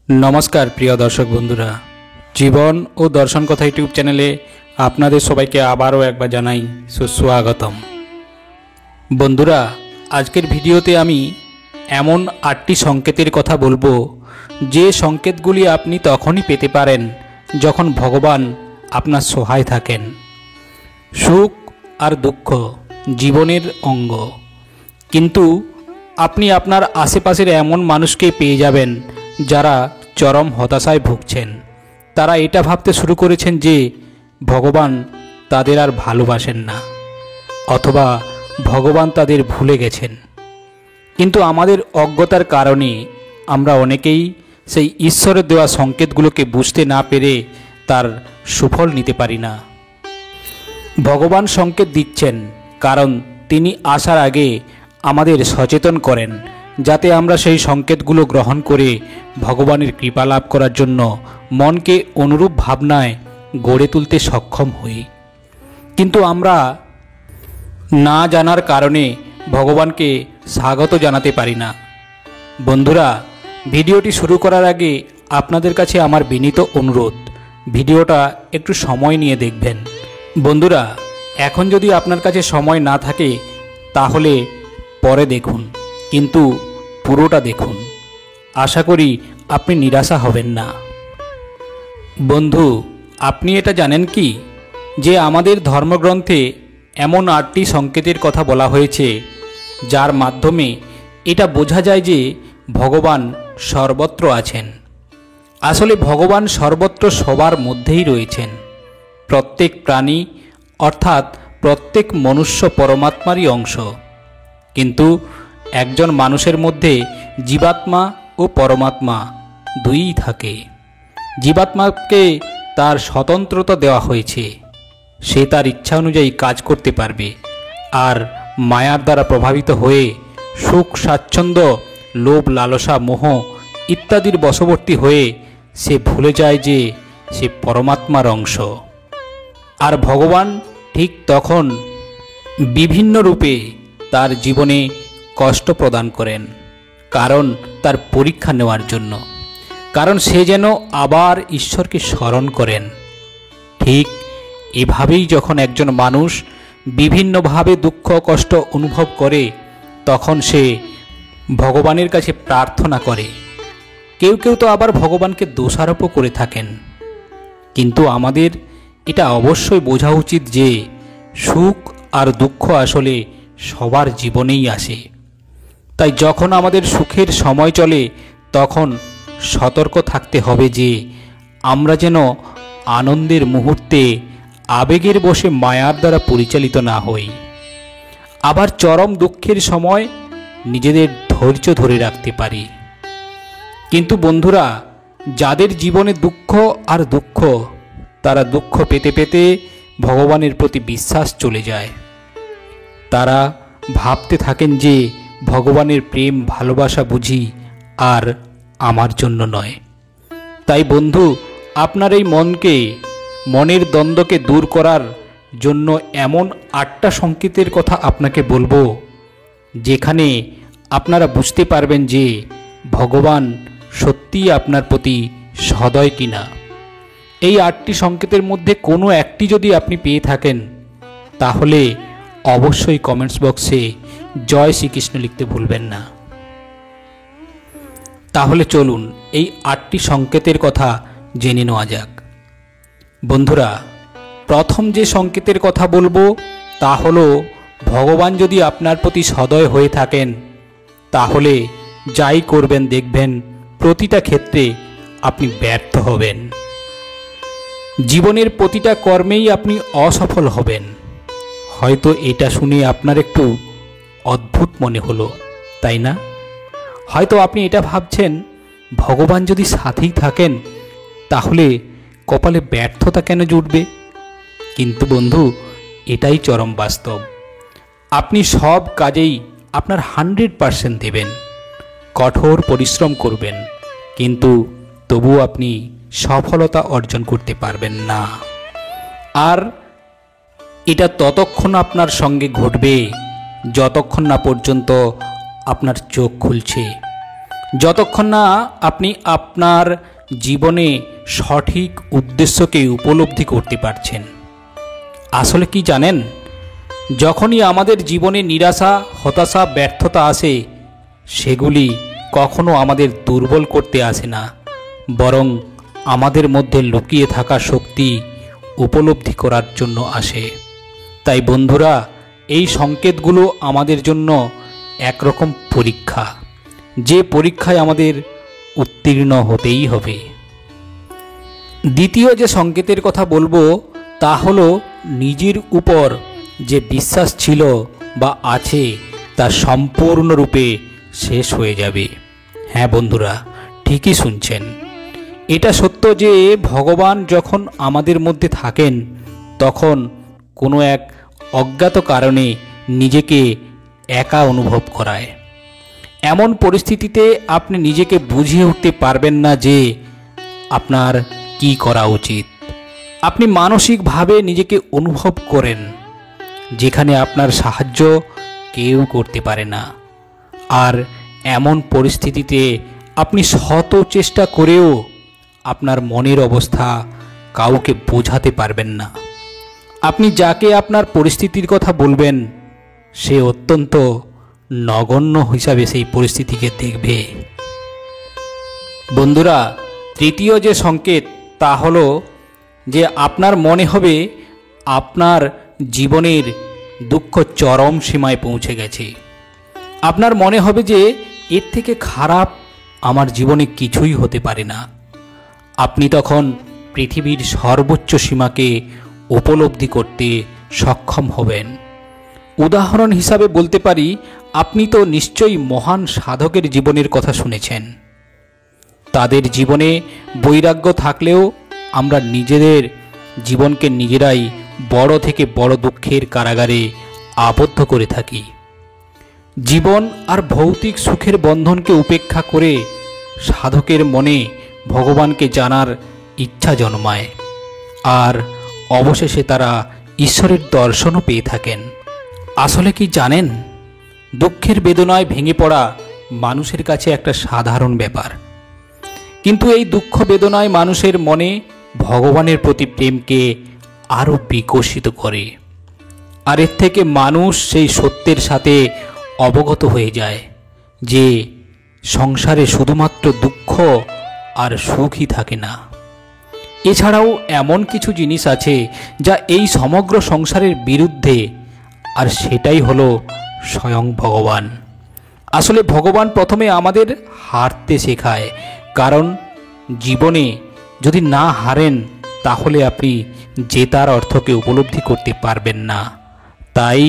नमस्कार प्रिय दर्शक बंधुरा जीवन और दर्शन कथा यूट्यूब चैनेले आपनादेर सबाइके आबारो एकबार जानाई सुस्वागतम। बंधुरा आजकेर भिडियोते आमी एमन 8टी संकेतेर कथा बोलबो जे संकेतगुली आपनी तखनई पेते पारेन जखन भगवान आपनार सहाय थाकेन। सुख और दुख जीवनेर अंग, किन्तु आपनी आपनार आशेपाशेर एमन मानुषके पेये जाबेन যারা চরম হতাশায় ভুগছেন। তারা এটা ভাবতে শুরু করেছেন যে ভগবান তাদের আর ভালোবাসেন না অথবা ভগবান তাদের ভুলে গেছেন। কিন্তু আমাদের অজ্ঞতার কারণে আমরা অনেকেই সেই ঈশ্বরের দেওয়া সংকেতগুলোকে বুঝতে না পেরে তার সুফল নিতে পারি না। ভগবান সংকেত দিচ্ছেন কারণ তিনি আসার আগে আমাদের সচেতন করেন, যাতে আমরা সেই সংকেতগুলো গ্রহণ করে ভগবানের কৃপা লাভ করার জন্য মনকে অনুরূপ ভাবনায় গড়ে তুলতে সক্ষম হই। কিন্তু আমরা না জানার কারণে ভগবানকে স্বাগত জানাতে পারি না। বন্ধুরা, ভিডিওটি শুরু করার আগে আপনাদের কাছে আমার বিনীত অনুরোধ, ভিডিওটা একটু সময় নিয়ে দেখবেন। বন্ধুরা, এখন যদি আপনার কাছে সময় না থাকে তাহলে পরে দেখুন, কিন্তু পুরোটা দেখুন। আশা করি আপনি নিরাশা হবেন না। বন্ধু, আপনি এটা জানেন কি যে আমাদের ধর্মগ্রন্থে এমন 8টি সংকেতের কথা বলা হয়েছে যার মাধ্যমে এটা বোঝা যায় যে ভগবান সর্বত্র আছেন। আসলে ভগবান সর্বত্র সবার মধ্যেই রয়েছেন। প্রত্যেক প্রাণী অর্থাৎ প্রত্যেক মনুষ্য পরমাত্মারই অংশ, কিন্তু একজন মানুষের মধ্যে জীবাত্মা ও পরমাত্মা দুইই থাকে। জীবাত্মাকে তার স্বতন্ত্রতা দেওয়া হয়েছে, সে তার ইচ্ছা অনুযায়ী কাজ করতে পারবে, আর মায়ার দ্বারা প্রভাবিত হয়ে সুখ স্বাচ্ছন্দ্য লোভ লালসা মোহ ইত্যাদির বশবর্তী হয়ে সে ভুলে যায় যে সে পরমাত্মার অংশ। আর ভগবান ঠিক তখন বিভিন্ন রূপে তার জীবনে কষ্ট প্রদান করেন, কারণ তার পরীক্ষা নেওয়ার জন্য, কারণ সে যেন আবার ঈশ্বরকে স্মরণ করেন। ঠিক এভাবেই যখন একজন মানুষ বিভিন্নভাবে দুঃখ কষ্ট অনুভব করে তখন সে ভগবানের কাছে প্রার্থনা করে। কেউ কেউ তো আবার ভগবানকে দোষারোপও করে থাকেন। কিন্তু আমাদের এটা অবশ্যই বোঝা উচিত যে সুখ আর দুঃখ আসলে সবার জীবনেই আসে। তাই যখন আমাদের সুখের সময় চলে তখন সতর্ক থাকতে হবে যে আমরা যেন আনন্দের মুহূর্তে আবেগের বশে মায়ার দ্বারা পরিচালিত না হই, আবার চরম দুঃখের সময় নিজেদের ধৈর্য ধরে রাখতে পারি। কিন্তু বন্ধুরা, যাদের জীবনে দুঃখ আর দুঃখ, তারা দুঃখ পেতে পেতে ভগবানের প্রতি বিশ্বাস চলে যায়। তারা ভাবতে থাকেন যে ভগবানের প্রেম ভালোবাসা বুঝি আর আমার জন্য নয়। তাই বন্ধু, আপনার এই মনের দ্বন্দ্বকে দূর করার জন্য এমন 8টা সংকেতের কথা আপনাকে বলবো যেখানে আপনারা বুঝতে পারবেন যে ভগবান সত্যিই আপনার প্রতি সদয় কিনা। এই 8টি সংকেতের মধ্যে কোনো একটি যদি আপনি পেয়ে থাকেন তাহলে অবশ্যই কমেন্টস বক্সে জয় শ্রীকৃষ্ণ লিখতে ভুলবেন না। তাহলে চলুন এই 8টি সংকেতের কথা জেনে নেওয়া যাক। বন্ধুরা, প্রথম যে সংকেতের কথা বলবো তা হলো ভগবান যদি আপনার প্রতি সদয় হয়ে থাকেন তাহলে যাই করবেন দেখবেন প্রতিটা ক্ষেত্রে আপনি ব্যর্থ হবেন। জীবনের প্রতিটা কর্মেই আপনি অসফল হবেন। হয়তো এটা শুনে আপনার একটু অদ্ভুত মনে হলো, তাই না? হয়তো আপনি এটা ভাবছেন, ভগবান যদি সাথেই থাকেন তাহলে কপালে ব্যর্থতা কেন জুটবে? কিন্তু বন্ধু, এটাই চরম বাস্তব। আপনি সব কাজেই আপনার 100% দেবেন, কঠোর পরিশ্রম করবেন, কিন্তু তবুও আপনি সফলতা অর্জন করতে পারবেন না। আর এটা ততক্ষণ আপনার সঙ্গে ঘটবে যতক্ষণ না পর্যন্ত আপনার চোখ খুলছে। যতক্ষণ না আপনি আপনার জীবনে সঠিক উদ্দেশ্যকে উপলব্ধি করতে পারছেন। আসলে কি জানেন, যখনই আমাদের জীবনে নিরাশা, হতাশা, ব্যর্থতা আসে, সেগুলি কখনো আমাদের দুর্বল করতে আসে না, বরং আমাদের মধ্যে লুকিয়ে থাকা শক্তি উপলব্ধি করার জন্য আসে। তাই বন্ধুরা, এই সংকেতগুলো আমাদের জন্য একরকম পরীক্ষা, যে পরীক্ষায় আমাদের উত্তীর্ণ হতেই হবে। দ্বিতীয় যে সংকেতের কথা বলবো তা হলো নিজের উপর যে বিশ্বাস ছিল বা আছে তা সম্পূর্ণরূপে শেষ হয়ে যাবে। হ্যাঁ বন্ধুরা, ঠিকই শুনছেন। এটা সত্য যে ভগবান যখন আমাদের মধ্যে থাকেন তখন কোনো এক অজ্ঞাত কারণে নিজেকে একা অনুভব করায়। এমন পরিস্থিতিতে আপনি নিজেকে বুঝিয়ে উঠতে পারবেন না যে আপনার কি করা উচিত। আপনি মানসিকভাবে নিজেকে অনুভব করেন যেখানে আপনার সাহায্য কেউ করতে পারে না। আর এমন পরিস্থিতিতে আপনি শত চেষ্টা করেও আপনার মনের অবস্থা কাউকে বোঝাতে পারবেন না। আপনি যাকে আপনার পরিস্থিতির কথা বলবেন সে অত্যন্ত নগণ্য হিসাবে সেই পরিস্থিতিকে দেখবে। বন্ধুরা, তৃতীয় যে সংকেত তা হলো যে আপনার মনে হবে আপনার জীবনের দুঃখ চরম সীমায় পৌঁছে গেছে। আপনার মনে হবে যে এর থেকে খারাপ আমার জীবনে কিছুই হতে পারে না। আপনি তখন পৃথিবীর সর্বোচ্চ সীমাকে উপলব্ধি করতে সক্ষম হবেন। উদাহরণ হিসাবে বলতে পারি, আপনি তো নিশ্চয়ই মহান সাধকের জীবনের কথা শুনেছেন। তাদের জীবনে বৈরাগ্য থাকলেও আমরা নিজেদের জীবনকে নিজেরাই বড় থেকে বড় দুঃখের কারাগারে আবদ্ধ করে থাকি। জীবন আর ভৌতিক সুখের বন্ধনকে উপেক্ষা করে সাধকের মনে ভগবানকে জানার ইচ্ছা জন্মায়, আর অবশেষে তারা ঈশ্বরের দর্শনও পেয়ে থাকেন। আসলে কি জানেন, দুঃখের বেদনায় ভেঙে পড়া মানুষের কাছে একটা সাধারণ ব্যাপার, কিন্তু এই দুঃখ বেদনায় মানুষের মনে ভগবানের প্রতি প্রেমকে আরও বিকশিত করে। আর এর থেকে মানুষ সেই সত্যের সাথে অবগত হয়ে যায় যে সংসারে শুধুমাত্র দুঃখ আর সুখই থাকে না। এছাড়াও এমন কিছু জিনিস আছে যা এই সমগ্র সংসারের বিরুদ্ধে, আর সেটাই হলো স্বয়ং ভগবান। আসলে ভগবান প্রথমে আমাদের হারতে শেখায়, কারণ জীবনে যদি না হারেন তাহলে আপনি জেতার অর্থকে উপলব্ধি করতে পারবেন না। তাই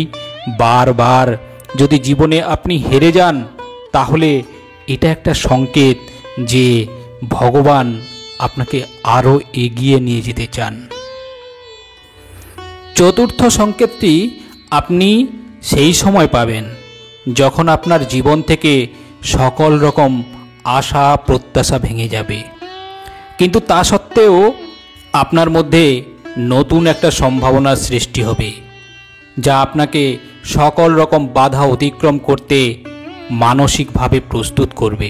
বারবার যদি জীবনে আপনি হেরে যান তাহলে এটা একটা সংকেত যে ভগবান আপনাকে আরও এগিয়ে নিয়ে যেতে চান। চতুর্থ সংকেতটি আপনি সেই সময় পাবেন যখন আপনার জীবন থেকে সকল রকম আশা প্রত্যাশা ভেঙে যাবে, কিন্তু তা সত্ত্বেও আপনার মধ্যে নতুন একটা সম্ভাবনার সৃষ্টি হবে যা আপনাকে সকল রকম বাধা অতিক্রম করতে মানসিকভাবে প্রস্তুত করবে,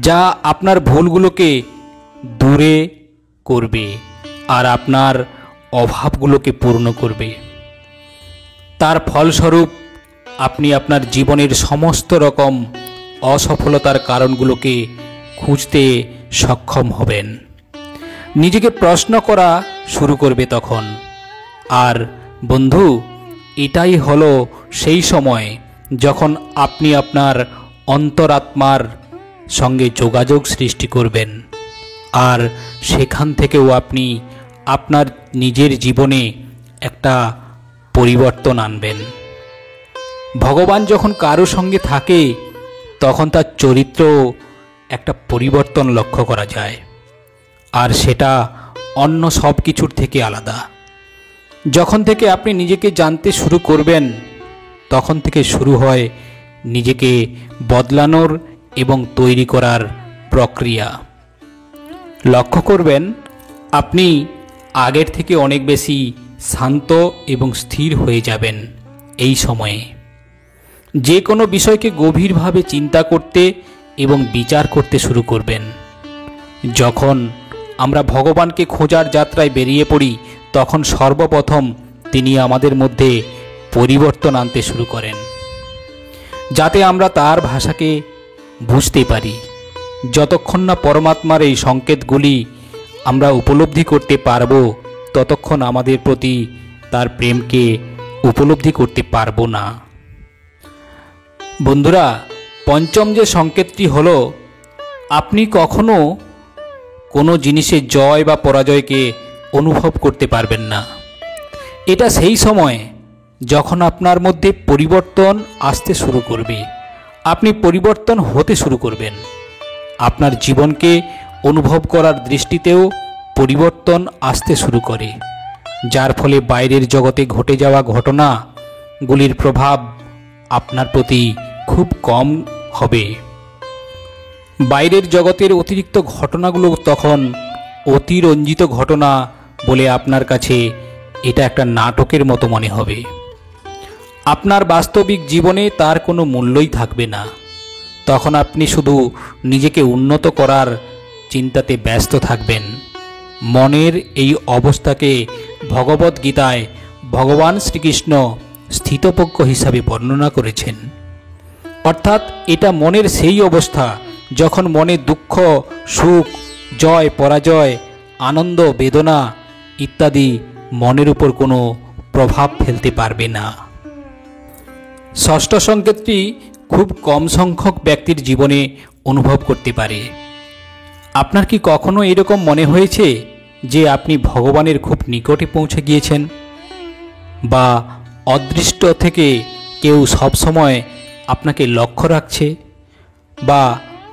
যা আপনার ভুলগুলোকে দূরে করবে আর আপনার অভাবগুলোকে পূর্ণ করবে। তার ফলস্বরূপ আপনি আপনার জীবনের সমস্ত রকম অসফলতার কারণগুলোকে খুঁজতে সক্ষম হবেন, নিজেকে প্রশ্ন করা শুরু করবে তখন। আর বন্ধু, এটাই হলো সেই সময় যখন আপনি আপনার অন্তরাত্মার সঙ্গে যোগাযোগ সৃষ্টি করবেন, আর সেখান থেকেও আপনি আপনার নিজের জীবনে একটা পরিবর্তন আনবেন। ভগবান যখন কারো সঙ্গে থাকে তখন তার চরিত্র একটা পরিবর্তন লক্ষ্য করা যায়, আর সেটা অন্য সব কিছুর থেকে আলাদা। যখন থেকে আপনি নিজেকে জানতে শুরু করবেন তখন থেকে শুরু হয় নিজেকে বদলানোর এবং তৈরি করার প্রক্রিয়া। লক্ষ্য করবেন আপনি আগের থেকে অনেক বেশি শান্ত এবং স্থির হয়ে যাবেন এই সময়ে। যে কোনো বিষয়কে গভীরভাবে চিন্তা করতে এবং বিচার করতে শুরু করবেন। যখন আমরা ভগবানকে খোঁজার যাত্রায় বেরিয়ে পড়ি, তখন সর্বপ্রথম তিনি আমাদের মধ্যে পরিবর্তন আনতে শুরু করেন, যাতে আমরা তার ভাষাকে বুঝতে পারি। যতক্ষণ না পরমাত্মার এই সংকেতগুলি আমরা উপলব্ধি করতে পারব, ততক্ষণ আমাদের প্রতি তার প্রেমকে উপলব্ধি করতে পারব না। বন্ধুরা, পঞ্চম যে সংকেতটি হলো, আপনি কখনো কোনো জিনিসের জয় বা পরাজয়কে অনুভব করতে পারবেন না। এটা সেই সময় যখন আপনার মধ্যে পরিবর্তন আসতে শুরু করবে, আপনি পরিবর্তন হতে শুরু করবেন। আপনার জীবনকে অনুভব করার দৃষ্টিতেও পরিবর্তন আসতে শুরু করে, যার ফলে বাইরের জগতে ঘটে যাওয়া ঘটনাগুলির প্রভাব আপনার প্রতি খুব কম হবে। বাইরের জগতের অতিরিক্ত ঘটনাগুলো তখন অতিরঞ্জিত ঘটনা বলে আপনার কাছে এটা একটা নাটকের মতো মনে হবে। আপনার বাস্তবিক জীবনে তার কোনো মূল্যই থাকবে না। তখন আপনি শুধু নিজেকে উন্নত করার চিন্তাতে ব্যস্ত থাকবেন। মনের এই অবস্থাকে ভগবদ্গীতায় ভগবান শ্রীকৃষ্ণ স্থিতপ্রজ্ঞ হিসাবে বর্ণনা করেছেন। অর্থাৎ এটা মনের সেই অবস্থা যখন মনে দুঃখ, সুখ, জয়, পরাজয়, আনন্দ, বেদনা ইত্যাদি মনের উপর কোনো প্রভাব ফেলতে পারবে না। ষষ্ঠ সংকেতটি খুব কম সংখ্যক ব্যক্তির জীবনে অনুভব করতে পারে। আপনার কি কখনো এরকম মনে হয়েছে যে আপনি ভগবানের খুব নিকটে পৌঁছে গিয়েছেন, বা অদৃষ্ট থেকে কেউ সবসময় আপনাকে লক্ষ্য রাখছে, বা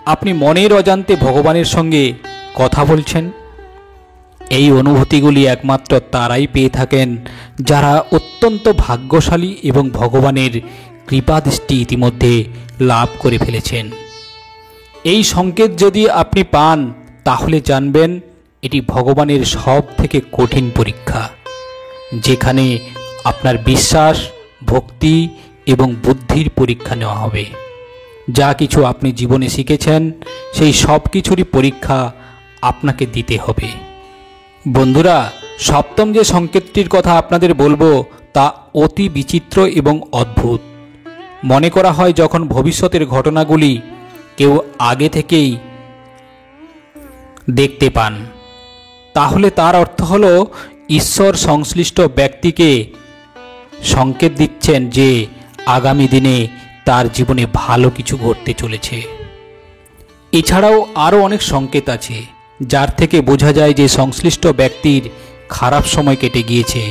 আপনি মনের অজান্তে ভগবানের সঙ্গে কথা বলছেন? এই অনুভূতিগুলি একমাত্র তারাই পেয়ে থাকেন যারা অত্যন্ত ভাগ্যশালী এবং ভগবানের কৃপাদৃষ্টি ইতিমধ্যে লাভ করে ফেলেছেন। এই সংকেত যদি আপনি পান, তাহলে জানবেন এটি ভগবানের সব থেকে কঠিন পরীক্ষা, যেখানে আপনার বিশ্বাস, ভক্তি এবং বুদ্ধির পরীক্ষা নেওয়া হবে। যা কিছু আপনি জীবনে শিখেছেন, সেই সব কিছুরই পরীক্ষা আপনাকে দিতে হবে। বন্ধুরা, সপ্তম যে সংকেতটির কথা আপনাদের বলবো, তা অতি বিচিত্র এবং অদ্ভুত। মনে করা হয় যখন ভবিষ্যতের ঘটনাগুলি কেউ আগে থেকেই দেখতে পান, তাহলে তার অর্থ হল ঈশ্বর সংশ্লিষ্ট ব্যক্তিকে সংকেত দিচ্ছেন যে আগামী দিনে তার জীবনে ভালো কিছু ঘটতে চলেছে। এছাড়াও আরও অনেক সংকেত আছে, যার থেকে বোঝা যায় যে সংশ্লিষ্ট ব্যক্তির খারাপ সময় কেটে গিয়েছে,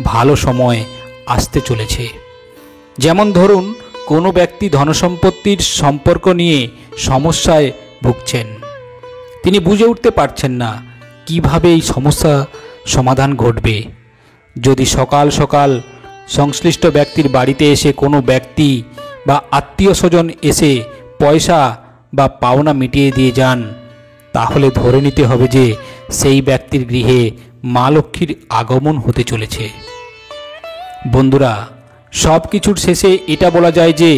ভালো সময় আসতে চলেছে। যেমন ধরুন, কোনো ব্যক্তি ধনসম্পত্তির সম্পর্ক নিয়ে সমস্যায় ভুগছেন। তিনি বুঝে উঠতে পারছেন না কিভাবে এই সমস্যা সমাধান ঘটবে। যদি সকাল সকাল সংশ্লিষ্ট ব্যক্তির বাড়িতে এসে কোনো ব্যক্তি বা আত্মীয় স্বজন এসে পয়সা বা পাওনা মিটিয়ে দিয়ে যান, তাহলে ধরে নিতে হবে যে সেই ব্যক্তির গৃহে মা লক্ষ্মীর আগমন হতে চলেছে। বন্ধুরা, সব কিছুর শেষে এটা বলা যায় যে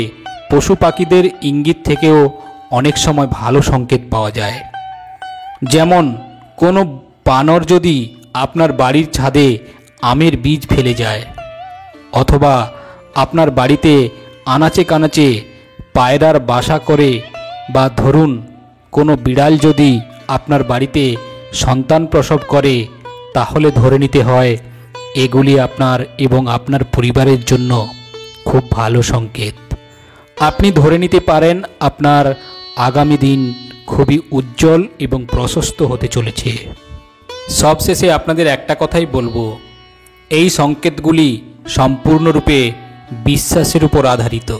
পশু পাখিদের ইঙ্গিত থেকেও অনেক সময় ভালো সংকেত পাওয়া যায়। যেমন কোনো বানর যদি আপনার বাড়ির ছাদে আমের বীজ ফেলে যায়, অথবা আপনার বাড়িতে আনাচে কানাচে পায়রার বাসা করে, বা ধরুন কোনো বিড়াল যদি আপনার বাড়িতে সন্তান প্রসব করে, তাহলে ধরে নিতে হয় এগুলি আপনার এবং আপনার পরিবারের জন্য খুব ভালো সংকেত। আপনি ধরে নিতে পারেন আপনার আগামী দিন খুবই উজ্জ্বল এবং প্রশস্ত হতে চলেছে। সবশেষে আপনাদের একটা কথাই বলবো, এই সংকেতগুলি সম্পূর্ণরূপে বিশ্বাসের উপর আধারিত।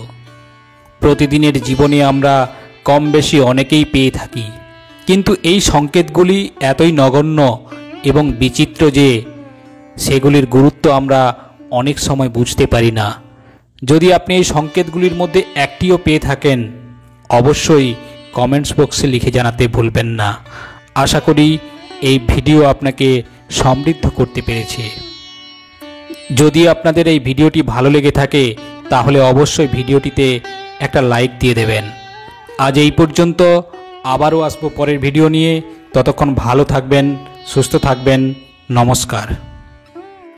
প্রতিদিনের জীবনে আমরা কম বেশি অনেকেই পেয়ে থাকি, কিন্তু এই সংকেতগুলি এতই নগণ্য এবং বিচিত্র যে সেগুলির গুরুত্ব আমরা অনেক সময় বুঝতে পারি না। যদি আপনি এই সংকেতগুলির মধ্যে একটিও পেয়ে থাকেন, অবশ্যই কমেন্টস বক্সে লিখে জানাতে ভুলবেন না। আশা করি এই ভিডিও আপনাকে সমৃদ্ধ করতে পেরেছে। যদি আপনাদের এই ভিডিওটি ভালো লেগে থাকে, তাহলে অবশ্যই ভিডিওটিতে একটা লাইক দিয়ে দেবেন। আজ এই পর্যন্ত, আবারও আসবো পরের ভিডিও নিয়ে। ততক্ষণ ভালো থাকবেন, সুস্থ থাকবেন। নমস্কার।